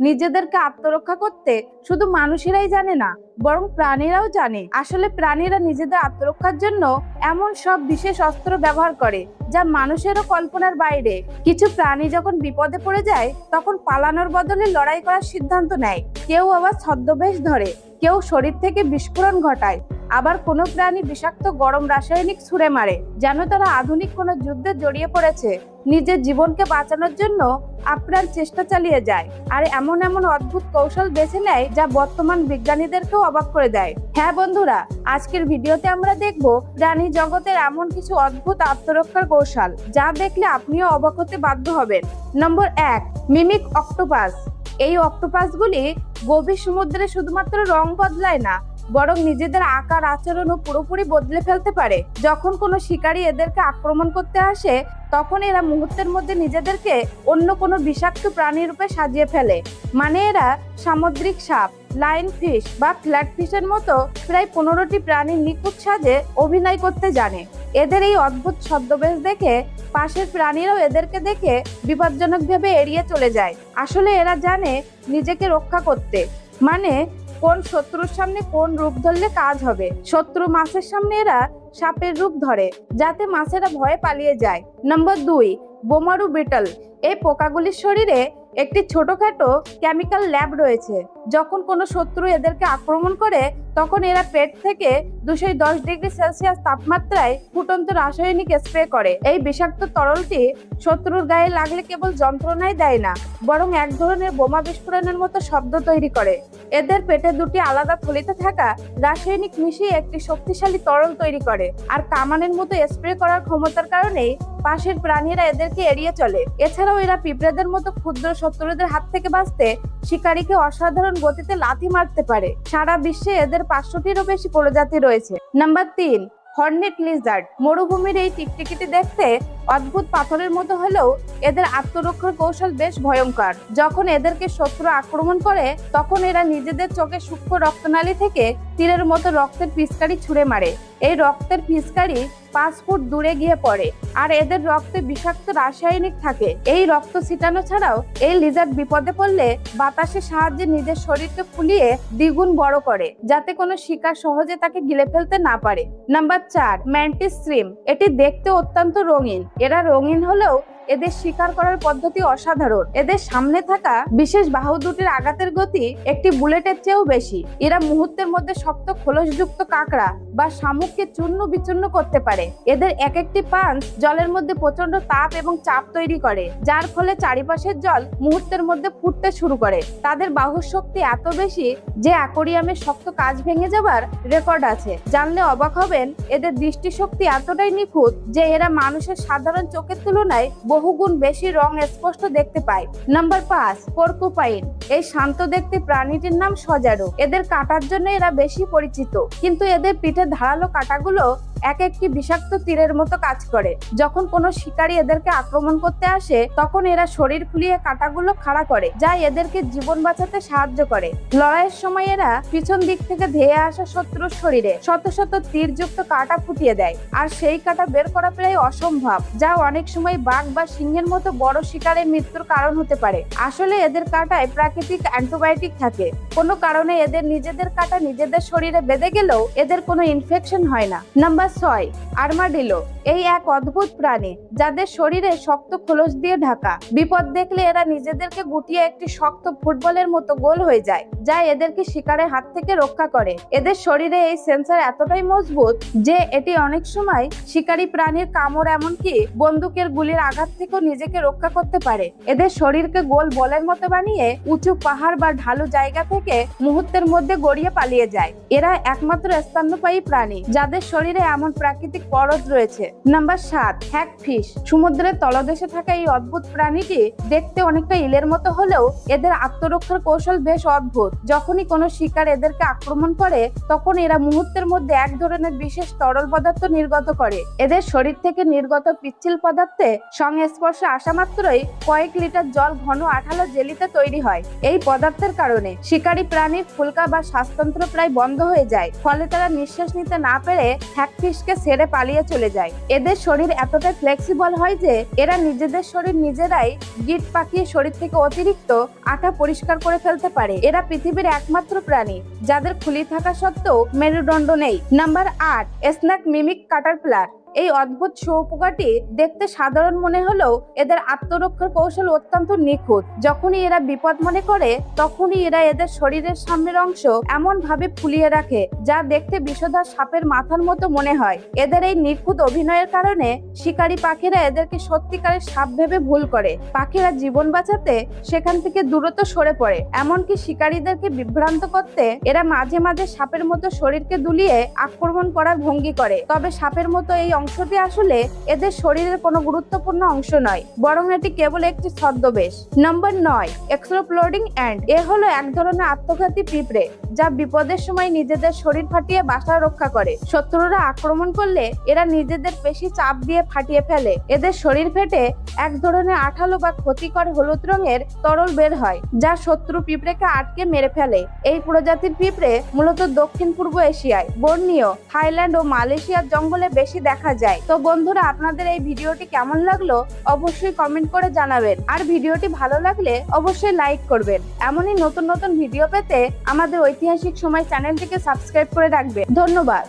নিজেদেরকে আত্মরক্ষা করতে শুধু মানুষেরাই জানে না, বরং প্রাণীরাও জানে। আসলে প্রাণীরা নিজেদের আত্মরক্ষার জন্য এমন সব বিশেষ অস্ত্র ব্যবহার করে যা মানুষেরও কল্পনার বাইরে। কিছু প্রাণী যখন বিপদে পড়ে যায় তখন পালানোর বদলে লড়াই করার সিদ্ধান্ত নেয়। কেউ আবার ছদ্মবেশ ধরে, কেউ শরীর থেকে বিস্ফোরণ ঘটায়, আবার কোনো প্রাণী বিষাক্ত গরম রাসায়নিক ছুঁড়ে মারে, যেন তারা আধুনিক কোনো যুদ্ধে জড়িয়ে পড়েছে। নিজের জীবনকে বাঁচানোর জন্য আপ্রাণ চেষ্টা চালিয়ে যায় আর এমন এমন অদ্ভুত কৌশল বেছে নেয় যা বর্তমান বিজ্ঞানীদেরকেও অবাক করে দেয়। হ্যাঁ বন্ধুরা, আজকের ভিডিওতে আমরা দেখব প্রাণী জগতের এমন কিছু অদ্ভুত আত্মরক্ষার কৌশল যা দেখলে আপনিও অবাক হতে বাধ্য হবেন। নম্বর 1, মিমিক অক্টোপাস। এই অক্টোপাসগুলি গভীর সমুদ্রে শুধুমাত্র রং বদলায় না, বরং নিজেদের আকার আচরণও পুরোপুরি বদলে ফেলতে পারে। যখন কোনো শিকারী এদেরকে আক্রমণ করতে আসে তখন এরা মুহূর্তের মধ্যে নিজেদেরকে অন্য কোনো বিষাক্ত প্রাণী রূপে সাজিয়ে ফেলে। মানে এরা সামুদ্রিক সাপ, লাইন ফিশ বা ফ্ল্যাট ফিশের মতো প্রায় 15টি প্রাণীর নিখুঁত সাজে অভিনয় করতে জানে। এদের এই অদ্ভুত ছদ্মবেশ দেখে পাশের প্রাণীরাও এদেরকে দেখে বিপজ্জনকভাবে এড়িয়ে চলে যায়। আসলে এরা জানে নিজেকে রক্ষা করতে, মানে কোন শত্রুর সামনে কোন রূপ ধরলে কাজ হবে। শত্রু মাছের সামনে এরা সাপের রূপ ধরে যাতে মাছেরা ভয়ে পালিয়ে যায়। নম্বর 2, বোমারু বিটল। এই পোকাগুলির শরীরে একটি ছোটখাটো কেমিক্যাল ল্যাব রয়েছে। যখন কোনো শত্রু এদেরকে আক্রমণ করে তখন এরা পেট থেকে 210 ডিগ্রি সেলসিয়াস তাপমাত্রায় ফুটন্ত রাসায়নিক স্প্রে করে। এই বিষাক্ত তরলটি শত্রুর গায়ে লাগলে কেবল যন্ত্রণাই দেয় না, বরং এক ধরনের বোমা বিস্ফোরণের মতো শব্দ তৈরি করে। এদের পেটে দুটি আলাদা থলিতে থাকা রাসায়নিক মিশিয়ে একটি শক্তিশালী তরল তৈরি করে, আর কামানের মতো স্প্রে করার ক্ষমতার কারণেই পাশের প্রাণীরা এদেরকে এড়িয়ে চলে। এছাড়াও এরা পিঁপড়েদের মতো ক্ষুদ্র শত্রুদের হাত থেকে বাঁচতে শিকারীকে অসাধারণ গতিতে লাথি মারতে পারে। সারা বিশ্বে এদের 500টিরও বেশি প্রজাতি রয়েছে। Number 3, Hornet Lizaad. মরুভূমির এই টিকটিকিটি দেখতে অদ্ভুত পাথরের মতো হলেও এদের আত্মরক্ষার কৌশল বেশ ভয়ঙ্কর। যখন এদেরকে শত্রু আক্রমণ করে তখন এরা নিজেদের চোখে সূক্ষ্ম রক্তনালী থেকে তীরের মতো রক্তের পিচকারি ছুঁড়ে মারে। এই রক্তের পিচকারি 5 ফুট দূরে গিয়ে পড়ে, আর এদের রক্তে বিষাক্ত রাসায়নিক থাকে। এই রক্ত ছিটানো ছাড়াও এই লিজার্ড বিপদে পড়লে বাতাসের সাহায্যে নিজের শরীরকে ফুলিয়ে দ্বিগুণ বড় করে, যাতে কোনো শিকার সহজে তাকে গিলে ফেলতে না পারে। Number 4, mantis shrimp. এটি দেখতে অত্যন্ত রঙিন। এরা রঙিন হলেও এদের শিকার করার পদ্ধতি অসাধারণ। এদের সামনে থাকা বিশেষ বাহু দুটির আঘাতের গতি একটি বুলেটের চেয়েও বেশি। এরা মুহূর্তের মধ্যে শক্ত খোলসযুক্ত কাঁকড়া বা শামুককে চূর্ণ বিচূর্ণ করতে পারে। এদের এক একটি পাঞ্চ জলের মধ্যে প্রচন্ড তাপ এবং চাপ তৈরি করে, যার ফলে চারিপাশের জল মুহূর্তের মধ্যে ফুটতে শুরু করে। তাদের বাহুর শক্তি এত বেশি যে অ্যাকোরিয়ামের শক্ত কাঁচ ভেঙে যাবার রেকর্ড আছে। জানলে অবাক হবেন এদের দৃষ্টিশক্তি এতটাই নিখুঁত যে এরা মানুষের সাধারণ চোখের তুলনায় বহুগুণ বেশি রং স্পষ্ট দেখতে পায়। Number 5, porcupine. এই শান্ত দেখতে প্রাণীটির নাম সজারু। এদের কাটার জন্য এরা বেশি পরিচিত, কিন্তু এদের পিঠের ধারালো কাঁটাগুলো এক একটি বিষাক্ত তীরের মতো কাজ করে। যখন কোনো শিকারী এদেরকে আক্রমণ করতে আসে তখন এরা শরীর ফুলিয়ে কাঁটাগুলো খাড়া করে, যা এদেরকে জীবন বাঁচাতে সাহায্য করে। লড়াইয়ের সময় এরা পিছন দিক থেকে ধেয়ে আসা শত্রুর শরীরে শত শত তীরযুক্ত কাঁটা ফুটিয়ে দেয়, আর সেই কাঁটা বের করা প্রায় অসম্ভব, যা অনেক সময় বাঘ বা সিংহের মতো বড় শিকারের মৃত্যুর কারণ হতে পারে। আসলে এদের কাঁটায় প্রাকৃতিক অ্যান্টিবায়োটিক থাকে। কোনো কারণে এদের নিজেদের কাঁটা নিজেদের শরীরে বেঁধে গেলেও এদের কোনো ইনফেকশন হয় না। Number 6, armadillo. এই এক অদ্ভুত প্রাণী যাদের শরীরে শক্ত খোলস দিয়ে ঢাকা। বিপদ দেখলে এরা নিজেদেরকে গুটিয়ে একটি শক্ত ফুটবলের মতো গোল হয়ে যায়, যা এদেরকে শিকারের হাত থেকে রক্ষা করে। এদের শরীরে এই সেন্সর এতটাই মজবুত যে এটি অনেক সময় শিকারী প্রাণীর কামড় এমনকি বন্দুকের গুলির আঘাত থেকেও নিজেকে রক্ষা করতে পারে। এদের শরীরকে গোল বলের মতো বানিয়ে উঁচু পাহাড় বা ঢালু জায়গা থেকে মুহূর্তের মধ্যে গড়িয়ে পালিয়ে যায়। এরা একমাত্র স্তন্যপায়ী প্রাণী যাদের শরীরে এমন প্রাকৃতিক পরত রয়েছে। Number 7, hagfish. সমুদ্রের তলদেশে থাকা এই অদ্ভুত প্রাণীটি দেখতে অনেকটা ইলের মতো হলেও এদের আত্মরক্ষার কৌশল বেশ অদ্ভুত। যখনই কোনো শিকার এদেরকে আক্রমণ করে তখন এরা মুহূর্তের মধ্যে এক ধরনের বিশেষ তরল পদার্থ নির্গত করে। এদের শরীর থেকে নির্গত পিচ্ছিল পদার্থে সংস্পর্শে আসা মাত্রই কয়েক লিটার জল ঘন আঠালো জেলিতে তৈরি হয়। এই পদার্থের কারণে শিকারী প্রাণীর ফুলকা বা শ্বাসতন্ত্র প্রায় বন্ধ হয়ে যায়, ফলে তারা নিঃশ্বাস নিতে না পেরে হ্যাকফিশকে ছেড়ে পালিয়ে চলে যায়। এদের শরীর এতটাই ফ্লেক্সিবল হয় যে এরা নিজেদের শরীর নিজেরাই গিট পাকিয়ে শরীর থেকে অতিরিক্ত আঠা পরিষ্কার করে ফেলতে পারে। এরা পৃথিবীর একমাত্র প্রাণী যাদের খুলি থাকা সত্ত্বেও মেরুদণ্ড নেই। Number 8, snake mimic Caterpillar. এই অদ্ভুত শুঁয়োপোকাটি দেখতে সাধারণ মনে হলেও এদের আত্মরক্ষার কৌশল অত্যন্ত নিখুঁত। যখনই এরা বিপদ মনে করে তখনই এরা এদের শরীরের সামনের অংশ এমন ভাবে ফুলিয়ে রাখে যা দেখতে বিষধর সাপের মাথার মতো মনে হয়। এদের এই নিখুঁত অভিনয়ের কারণে শিকারী পাখিরা এদেরকে সত্যিকারের সাপ ভেবে ভুল করে। পাখিরা জীবন বাঁচাতে সেখান থেকে দূরত্ব সরে পড়ে। এমনকি শিকারীদেরকে বিভ্রান্ত করতে এরা মাঝে মাঝে সাপের মতো শরীরকে দুলিয়ে আক্রমণ করার ভঙ্গি করে। তবে সাপের মতো এই অংশটি আসলে এদের শরীরের কোনো গুরুত্বপূর্ণ অংশ নয়, বরং এটি কেবল একটি ছদ্মবেশ। নম্বর 9, এক্সপ্লোডিং অ্যান্ট। এ হলো এক ধরনের আত্মঘাতী পিঁপড়ে যা বিপদের সময় নিজেদের শরীর ফাটিয়ে বাসা রক্ষা করে। শত্রুরা আক্রমণ করলে এরা নিজেদের পেশি চাপ দিয়ে ফাটিয়ে ফেলে। এদের শরীর ফেটে এক ধরনের আঠালো বা ক্ষতিকর হলুদ রঙের তরল বের হয় যা শত্রু পিঁপড়েকে আটকে মেরে ফেলে। এই প্রজাতির পিঁপড়ে মূলত দক্ষিণ পূর্ব এশিয়ায়, বর্নিও, থাইল্যান্ড ও মালয়েশিয়ার জঙ্গলে বেশি দেখা যায়। তো বন্ধুরা, আপনাদের এই ভিডিওটি কেমন লাগলো অবশ্যই কমেন্ট করে জানাবেন, আর ভিডিওটি ভালো লাগলে অবশ্যই লাইক করবেন। এমনই নতুন নতুন ভিডিও পেতে আমাদের ঐতিহাসিক সময় চ্যানেলটিকে সাবস্ক্রাইব করে রাখবেন। ধন্যবাদ।